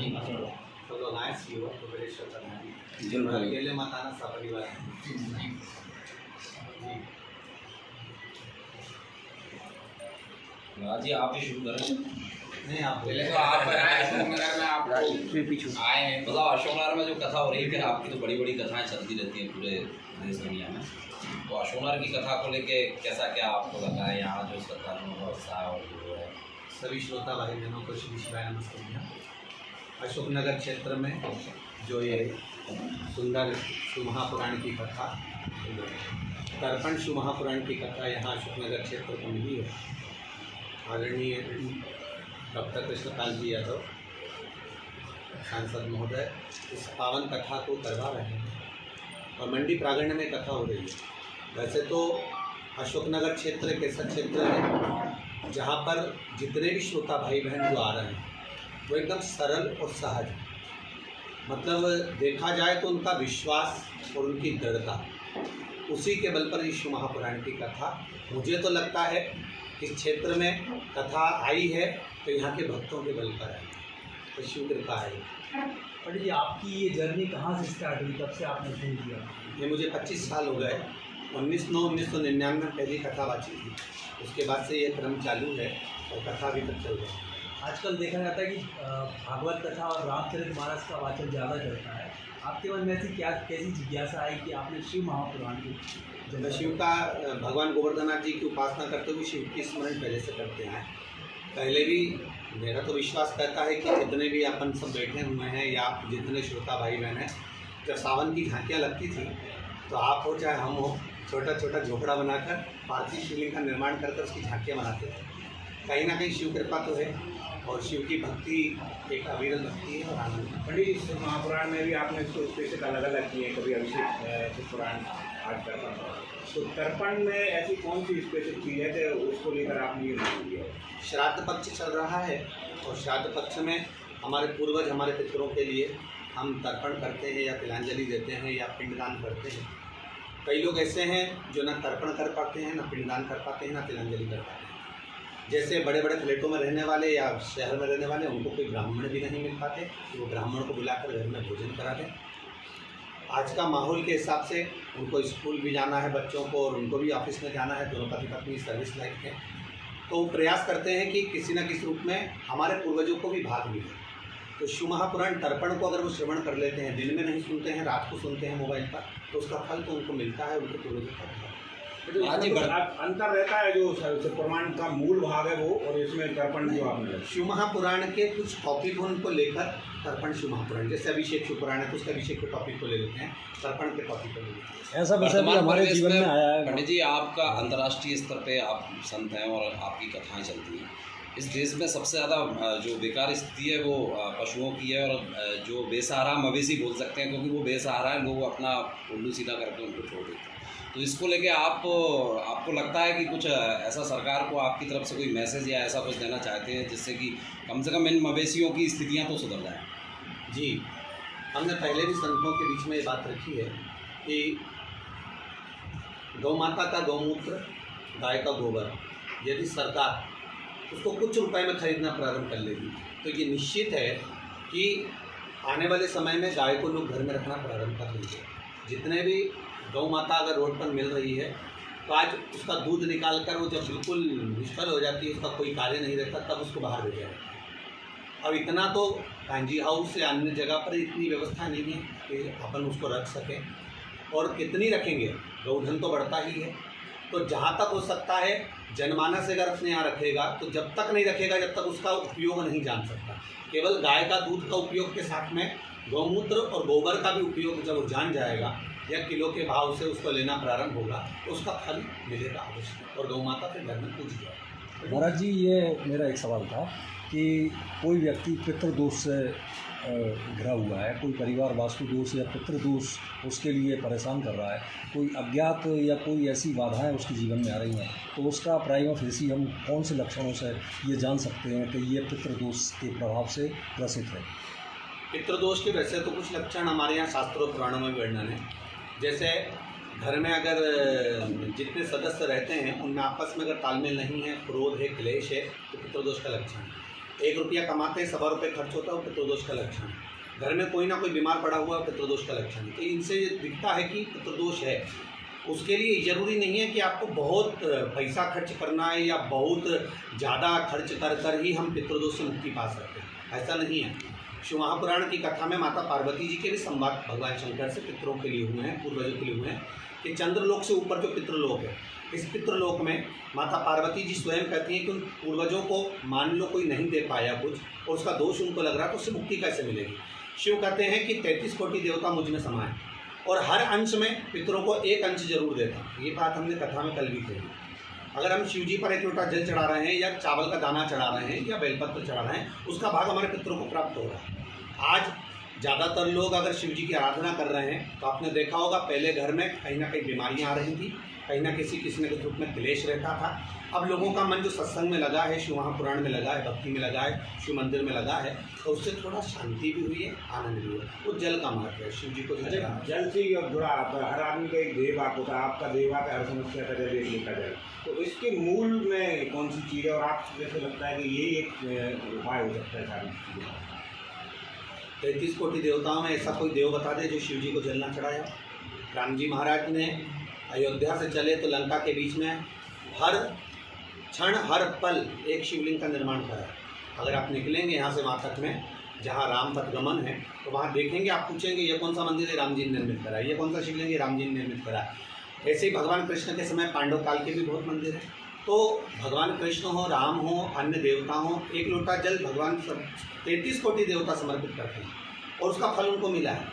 तो लोग आए सी हो तो बड़े करना अकेले मत आना सपरिवार। जी आप ही शुरू करें। नहीं आप पहले तो आप बनाए अशोकनगर में आप आए हैं, मतलब अशोकनगर में जो कथा हो रही है, फिर आपकी तो बड़ी बड़ी कथाएं चलती रहती हैं पूरे देश दुनिया में। तो अशोकनगर की कथा को लेके कैसा क्या आपको लगा है, यहाँ जो श्रद्धालुओं का उत्साह और जो है? सभी श्रोता भाई बहनों को श्री शिवाय नमस्कार। अशोकनगर क्षेत्र में जो ये सुंदर शिव महापुराण की कथा, तर्पण शिव महापुराण की कथा यहाँ अशोकनगर क्षेत्र को मिली है। आदरणीय डॉक्टर कृष्णपाल जी यादव सांसद महोदय इस पावन कथा को करवा रहे हैं और मंडी प्रांगण में कथा हो रही है। वैसे तो अशोकनगर क्षेत्र एक ऐसा क्षेत्र है जहाँ पर जितने भी श्रोता भाई बहन जो आ रहे हैं वो एकदम सरल और सहज, मतलब देखा जाए तो उनका विश्वास और उनकी दृढ़ता, उसी के बल पर शिव महापुराण की कथा, मुझे तो लगता है इस क्षेत्र में कथा आई है तो यहाँ के भक्तों के बल पर आई, तो शिव कृपा है। पंडित जी, आपकी ये जर्नी कहाँ से स्टार्ट हुई, कब से आपने शुरू किया? ये मुझे 25 साल हो गए। 1999 में पहली कथा वाची थी, उसके बाद से ये क्रम चालू है और कथा अभी तक चल रही है। आजकल देखा जाता है कि भागवत कथा और रामचरितमानस का वाचन ज़्यादा चलता है। आपके मन में ऐसी कैसी जिज्ञासा आई कि आपने शिव महापुराण की? जब शिव का भगवान गोवर्धननाथ जी की उपासना करते हुए शिव की स्मरण पहले से करते हैं। पहले भी मेरा तो विश्वास कहता है कि जितने भी अपन सब बैठे हुए हैं या जितने श्रोता भाई बहन हैं, जब सावन की झांकियाँ लगती थी तो आप हो चाहे हम हो, छोटा छोटा झोपड़ा बनाकर पार्थिव शिवलिंग का निर्माण कर उसकी झांकियाँ बनाते थे। कहीं ना कहीं शिव कृपा तो है और शिव की भक्ति एक अविरल भक्ति है और आनंद। पंडित जी, इस महापुराण में भी आपने इसको स्पेशल अलग अलग किए, कभी अभिषेक पुराण, आज तर्पण। तो तर्पण में ऐसी कौन सी स्पेशल चीज़ है कि उसको लेकर आपने ये नाम दिया? श्राद्ध पक्ष चल रहा है और श्राद्ध पक्ष में हमारे पूर्वज हमारे पितरों के लिए हम तर्पण करते हैं या तिलांजलि देते हैं या पिंडदान करते हैं। कई लोग ऐसे हैं जो ना तर्पण कर पाते हैं, ना पिंडदान कर पाते हैं, ना तिलांजलि कर पाते हैं। जैसे बड़े बड़े फ्लैटों में रहने वाले या शहर में रहने वाले, उनको कोई ब्राह्मण भी नहीं मिल पाते कि वो ब्राह्मण को बुलाकर घर में भोजन करा दें। आज का माहौल के हिसाब से उनको स्कूल भी जाना है बच्चों को और उनको भी ऑफिस में जाना है, दोनों पति पत्नी सर्विस लाइफ है, तो वो प्रयास करते हैं कि किसी न किसी रूप में हमारे पूर्वजों को भी भाग मिले। तो शिव महापुराण तर्पण को अगर वो श्रवण कर लेते हैं, दिन में नहीं सुनते हैं, रात को सुनते हैं मोबाइल पर, तो उसका फल तो उनको मिलता है, उनके पूर्वजों का। तो अंतर रहता है जो पुराण का मूल भाग है वो और इसमें तर्पण जो आपने शिव महापुराण के कुछ टॉपिक उनको लेकर तर्पण शिव महापुराण, जैसे अभिषेक शिव पुराण है तो उसके अभिषेक के टॉपिक को ले लेते हैं, तर्पण के टॉपिक को ले लेते हैं। ऐसा वैसा भी हमारे जीवन में आया है। पंडित जी, आपका अंतर्राष्ट्रीय स्तर पे आप संत हैं और आपकी कथाएं चलती हैं। इस देश में सबसे ज़्यादा जो बेकार स्थिति है वो पशुओं की है, और जो बेसहारा मवेशी बोल सकते हैं, क्योंकि वो बेसहारा है, लोग अपना उल्लू सीधा करके उनको छोड़ देते हैं। तो इसको लेके आपको लगता है कि कुछ ऐसा सरकार को आपकी तरफ से कोई मैसेज या ऐसा कुछ देना चाहते हैं जिससे कि कम से कम इन मवेशियों की स्थितियां तो सुधर जाएं? जी, हमने पहले भी संतों के बीच में ये बात रखी है कि गौ माता का गौमूत्र, गाय का गोबर, यदि सरकार उसको कुछ रुपए में खरीदना प्रारंभ कर लेगी तो ये निश्चित है कि आने वाले समय में गाय को लोग घर में रखना प्रारंभ कर लेंगे। जितने भी गौ माता अगर रोड पर मिल रही है तो आज उसका दूध निकाल कर वो जब बिल्कुल निष्फल हो जाती है, उसका कोई कार्य नहीं रहता, तब उसको बाहर भेजा जाता है। अब इतना तो कांजी हाउस या अन्य जगह पर इतनी व्यवस्था नहीं है कि अपन उसको रख सकें, और कितनी रखेंगे, गौधन तो बढ़ता ही है। तो जहाँ तक हो सकता है जनमानस अगर अपने यहाँ रखेगा तो जब तक नहीं रखेगा जब तक उसका उपयोग नहीं जान सकता। केवल गाय का दूध का उपयोग के साथ में गौमूत्र और गोबर का भी उपयोग जब वो जान जाएगा या किलो के भाव से उसको लेना प्रारंभ होगा तो उसका फल मिलेगा अवश्य, और गौ माता फिर घर में पूज जाएगा। महाराज जी, ये मेरा एक सवाल था कि कोई व्यक्ति पितृदोष से घिरा हुआ है, कोई परिवार वास्तु दोष या पितृदोष उसके लिए परेशान कर रहा है, कोई अज्ञात या कोई ऐसी बाधाएं उसके जीवन में आ रही हैं, तो उसका प्राइमा फेसी हम कौन से लक्षणों से ये जान सकते हैं कि ये पितृदोष के प्रभाव से ग्रसित है? पितृदोष के वैसे तो कुछ लक्षण हमारे यहाँ शास्त्रों पुराणों में वर्णन है। जैसे घर में अगर जितने सदस्य रहते हैं उनमें आपस में अगर तालमेल नहीं है, क्रोध है, क्लेश है, तो पितृदोष का लक्षण है। 1 रुपया कमाते हैं, 1.25 रुपये खर्च होता है, वो पितृदोष का लक्षण है। घर में कोई ना कोई बीमार पड़ा हुआ है, पितृदोष का लक्षण है। तो इनसे दिखता है कि पितृदोष है। उसके लिए ज़रूरी नहीं है कि आपको बहुत पैसा खर्च करना है या बहुत ज़्यादा खर्च कर कर ही हम पितृदोष से मुक्ति पा सकते हैं, ऐसा नहीं है। शिव महापुराण की कथा में माता पार्वती जी के भी संवाद भगवान शंकर से पितरों के लिए हुए हैं, पूर्वजों के लिए हुए हैं कि चंद्रलोक से ऊपर जो पितृलोक है, इस पितृलोक में माता पार्वती जी स्वयं कहती हैं कि उन पूर्वजों को मान लो कोई नहीं दे पाया कुछ और उसका दोष उनको लग रहा तो उससे मुक्ति कैसे मिलेगी। शिव कहते हैं कि 33 कोटि देवता मुझ में समाये और हर अंश में पितरों को एक अंश जरूर देता। ये बात हमने कथा में कल भी कही। अगर हम शिव जी पर 1 लोटा जल चढ़ा रहे हैं या चावल का दाना चढ़ा रहे हैं या बेलपत्र चढ़ा रहे हैं, उसका भाग हमारे पितरों को प्राप्त हो रहा है। आज ज़्यादातर लोग अगर शिव जी की आराधना कर रहे हैं तो आपने देखा होगा पहले घर में कहीं ना कहीं बीमारियां आ रही थी, कहीं ना किसी न किसी रूप में क्लेश रहता था। अब लोगों का मन जो सत्संग में लगा है, शिव महापुराण में लगा है, भक्ति में लगा है, शिव मंदिर में लगा है, तो उससे थोड़ा शांति भी हुई है, आनंद भी हुआ। वो जल का महत्व है, शिव जी को जल से ही जुड़ा आता है। हर आदमी का एक देववाक होता है, आपका देववाक है हर समस्या का जल, एक लोटा जल। तो इसके मूल में कौन सी चीज़ है और आप जैसे लगता है कि यही एक उपाय हो सकता है सारी चीज़ों का? 33 कोटि देवताओं में ऐसा कोई देव बता दे जो शिव जी को जल ना चढ़ाया। राम जी महाराज ने अयोध्या से चले तो लंका के बीच में हर क्षण हर पल एक शिवलिंग का निर्माण करा। अगर आप निकलेंगे यहाँ से वहाँ तक में जहाँ राम पथगमन है तो वहाँ देखेंगे, आप पूछेंगे ये कौन सा मंदिर है, राम जी ने निर्मित करा है, ये कौन सा शिवलिंग है, राम जी ने निर्मित करा है। ऐसे ही भगवान कृष्ण के समय पांडव काल के भी बहुत मंदिर हैं। तो भगवान कृष्ण हो, राम हो, अन्य देवता हो, 1 लोटा जल भगवान 33 कोटि देवता समर्पित करते हैं और उसका फल उनको मिला है।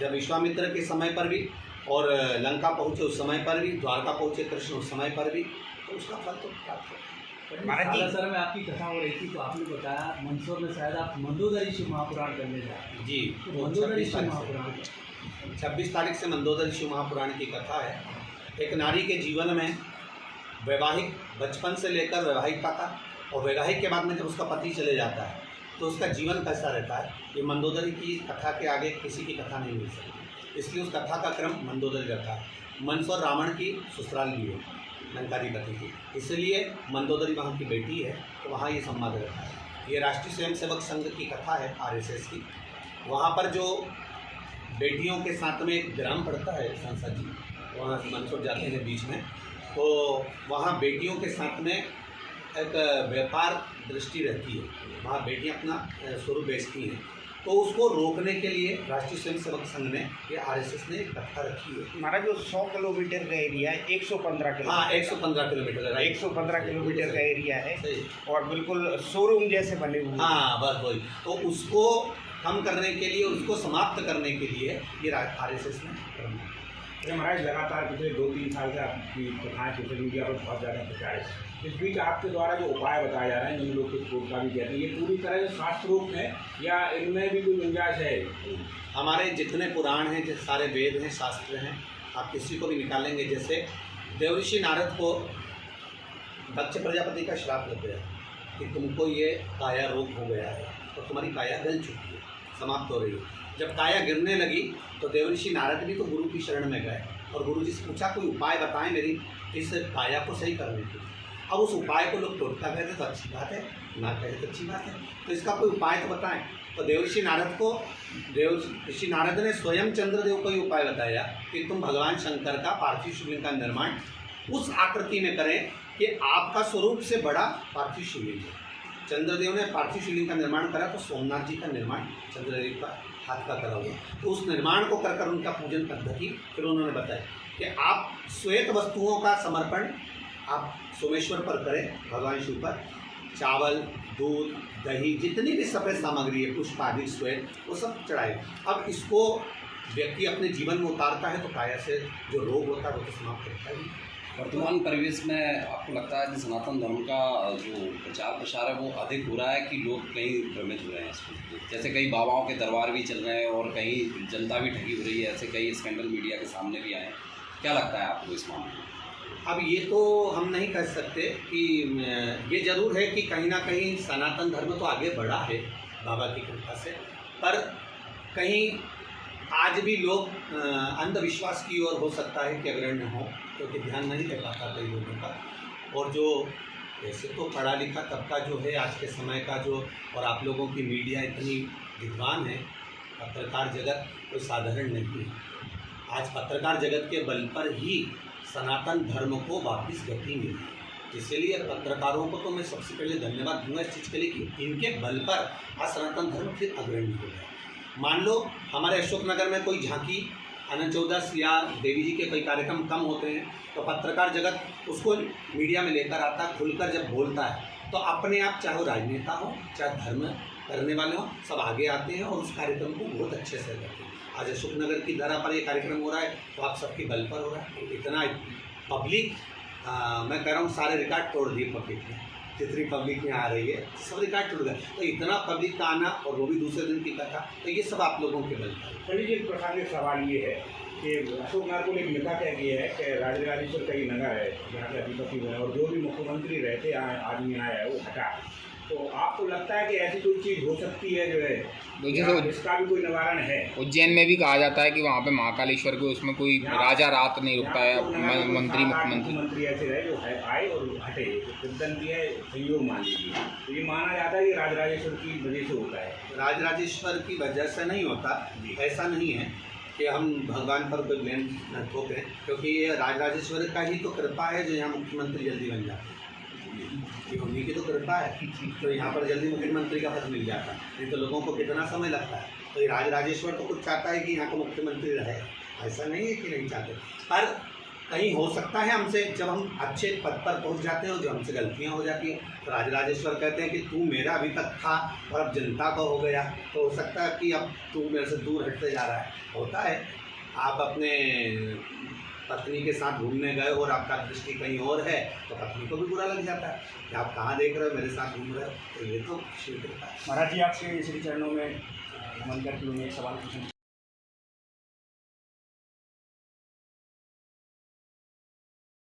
जब विश्वामित्र के समय पर भी और लंका पहुँचे उस समय पर भी, द्वारका पहुँचे कृष्ण उस समय पर भी, तो उसका फल तो प्राप्त होता है। सालासर में आपकी कथा हो रही थी तो आपने बताया मंदसौर में शायद आप मंदोदरी शिव महापुराण करने जा रहे हैं। जी, तो मंदोदरी शिव महापुराण 26 तारीख से मंदोदरी शिव महापुराण की कथा है। एक नारी के जीवन में वैवाहिक बचपन से लेकर वैवाहिकता का और वैवाहिक के बाद में जब उसका पति चले जाता है तो उसका जीवन कैसा रहता है, ये मंदोदरी की कथा के आगे किसी की कथा नहीं मिल सकती। इसलिए उस कथा का क्रम मंदोदरी रखा है। मंदसौर रावण की ससुराल भी है, लंकाधिपति की, इसलिए मंदोदरी वहाँ की बेटी है तो वहाँ ये संवाद रखा है। ये राष्ट्रीय स्वयंसेवक संघ की कथा है, RSS की। वहाँ पर जो बेटियों के साथ में एक ग्राम पड़ता है सांसद जी, वहाँ मंदसौर जाते हैं बीच में, तो वहाँ बेटियों के साथ में एक व्यापार दृष्टि रहती है। वहाँ बेटियाँ अपना स्वरूप बेचती हैं, तो उसको रोकने के लिए राष्ट्रीय स्वयंसेवक संघ ने, ये RSS ने एक कथा रखी है। हमारा जो 100 किलोमीटर का एरिया है, 115 किलोमीटर, हाँ 115 किलोमीटर, 115 किलोमीटर का एरिया है सही। और बिल्कुल शोरूम जैसे बने हुए। हाँ बस वही, तो उसको कम करने के लिए, उसको समाप्त करने के लिए ये RSS ने करना है। महाराज लगातार पिछले 2-3 साल से आपकी कथाएँ सोशल मीडिया पर बहुत ज़्यादा प्रचार है। इस बीच आपके द्वारा जो उपाय बताए जा रहे हैं, जिन लोग कुछ कोट का भी कहते हैं, ये पूरी तरह से शास्त्रोक्त है या इनमें भी कोई गुंजाइश है? हमारे जितने पुराण हैं, जो सारे वेद हैं, शास्त्र हैं, आप किसी को भी निकालेंगे। जैसे देवऋषि नारद को दक्ष प्रजापति का श्राप लग गया कि तुमको ये काया रोग हो गया है और तुम्हारी काया गल चुकी है, समाप्त हो रही है। जब काया गिरने लगी तो देवऋषि नारद भी तो गुरु की शरण में गए और गुरु जी से पूछा कोई उपाय बताएं मेरी इस काया को सही करने के। अब उस उपाय को लोग टोटका कहते तो अच्छी बात है, ना कहे तो अच्छी बात है, तो इसका कोई उपाय तो बताएं। तो देवऋषि नारद ने स्वयं चंद्रदेव को ही उपाय बताया कि तुम भगवान शंकर का पार्थिव शिवलिंग का निर्माण उस आकृति में करें कि आपका स्वरूप से बड़ा पार्थिव शिवलिंग है। चंद्रदेव ने पार्थिव शिवलिंग का निर्माण करा तो सोमनाथ जी का निर्माण चंद्रदेव का हाथ का करा हुआ, तो उस निर्माण को कर उनका पूजन पद्धति फिर उन्होंने बताया कि आप श्वेत वस्तुओं का समर्पण आप सोमेश्वर पर करें, भगवान शिव पर। चावल, दूध, दही, जितनी भी सफेद सामग्री है, पुष्प आदि, श्वेत, वो सब चढ़ाए। अब इसको व्यक्ति अपने जीवन में उतारता है तो काया से जो रोग होता है वो तो समाप्त होता है। वर्तमान परिवेश में आपको लगता है कि सनातन धर्म का जो प्रचार प्रसार है वो अधिक हो रहा है कि लोग कहीं भ्रमित हो रहे हैं इसको? जैसे कई बाबाओं के दरबार भी चल रहे हैं और कहीं जनता भी ठगी हो रही है, ऐसे कई स्कैंडल मीडिया के सामने भी आए हैं। क्या लगता है आपको इस मामले में? अब ये तो हम नहीं कह सकते कि ये ज़रूर है कि कहीं ना कहीं सनातन धर्म तो आगे बढ़ा है बाबा की कृपा से, पर कहीं आज भी लोग अंधविश्वास की ओर हो सकता है कि अग्रण्य हो, क्योंकि ध्यान नहीं दे पाता कई लोगों का। और जो वैसे तो पढ़ा लिखा तबका जो है आज के समय का जो, और आप लोगों की मीडिया इतनी विद्वान है, पत्रकार जगत कोई साधारण नहीं है। आज पत्रकार जगत के बल पर ही सनातन धर्म को वापस गति मिली। इसलिए पत्रकारों को तो मैं सबसे पहले धन्यवाद दूंगा इस चीज़ के लिए कि इनके बल पर आज सनातन धर्म फिर अग्रणी हो गया। मान लो हमारे अशोकनगर में कोई झांकी, अनंत चौदस या देवी जी के कोई कार्यक्रम कम होते हैं तो पत्रकार जगत उसको मीडिया में लेकर आता, खुलकर जब बोलता है तो अपने आप, चाहे वो राजनेता हो चाहे धर्म करने वाले हों, सब आगे आते हैं और उस कार्यक्रम को बहुत अच्छे से करते हैं। आज अशोकनगर की धरा पर ये कार्यक्रम हो रहा है तो आप सबके बल पर हो रहा है। इतना पब्लिक, मैं कह रहा हूँ सारे रिकॉर्ड तोड़ दिए पब्लिक ने, जितनी पब्लिक में आ रही है सब रिकॉर्ड टूट गए। तो इतना पब्लिक का आना और वो भी दूसरे दिन की कथा, तो ये सब आप लोगों के बल पर। पंडित जी, प्रासंगिक सवाल ये है कि अशोकनगर को लेकर लिखा क्या गया है कि राजराजेश्वर का ये नगर है यहाँ के अधिपति बने और जो भी मुख्यमंत्री रहते आदमी आया है वो हटा, तो आपको लगता है कि ऐसी कोई चीज़ हो सकती है जो है इसका भी कोई निवारण है? उज्जैन में भी कहा जाता है कि वहाँ पे महाकालेश्वर को उसमें कोई राजा रात नहीं रुकता है, मंत्री मुख्यमंत्री ऐसे रहे जो आए और हटे, किंवदंती है, संयोग मान लीजिए, तो ये माना जाता है कि राजराजेश्वर की वजह से होता है। राजराजेश्वर की वजह से नहीं होता, ऐसा नहीं है कि हम भगवान पर कोई ब्लेम न ठोकें, क्योंकि ये राजराजेश्वर का ही तो कृपा है जो यहाँ मुख्यमंत्री जल्दी बन जाता है। ये उन्हीं की तो कृपा है तो यहाँ पर जल्दी मुख्यमंत्री का पद मिल जाता है, नहीं तो लोगों को कितना समय लगता है। तो ये राजराजेश्वर तो कुछ चाहता है कि यहाँ का मुख्यमंत्री रहे, ऐसा नहीं है कि नहीं चाहते, पर कहीं हो सकता है हमसे जब हम अच्छे पद पर पहुँच जाते हैं और जो हमसे गलतियाँ हो जाती हैं तो राजराजेश्वर कहते हैं कि तू मेरा अभी तक था और अब जनता का हो गया, तो हो सकता है कि अब तू मेरे से दूर हटते जा रहा है। होता है, आप अपने पत्नी के साथ घूमने गए और आपका दृष्टि कहीं और है तो पत्नी को भी बुरा लग जाता है कि आप कहाँ देख रहे हो, मेरे साथ घूम रहे हो, तो ये तो शिव कृपा है। महाराज जी, आपके श्री चरणों में नमन करके उन्हें एक सवाल पूछना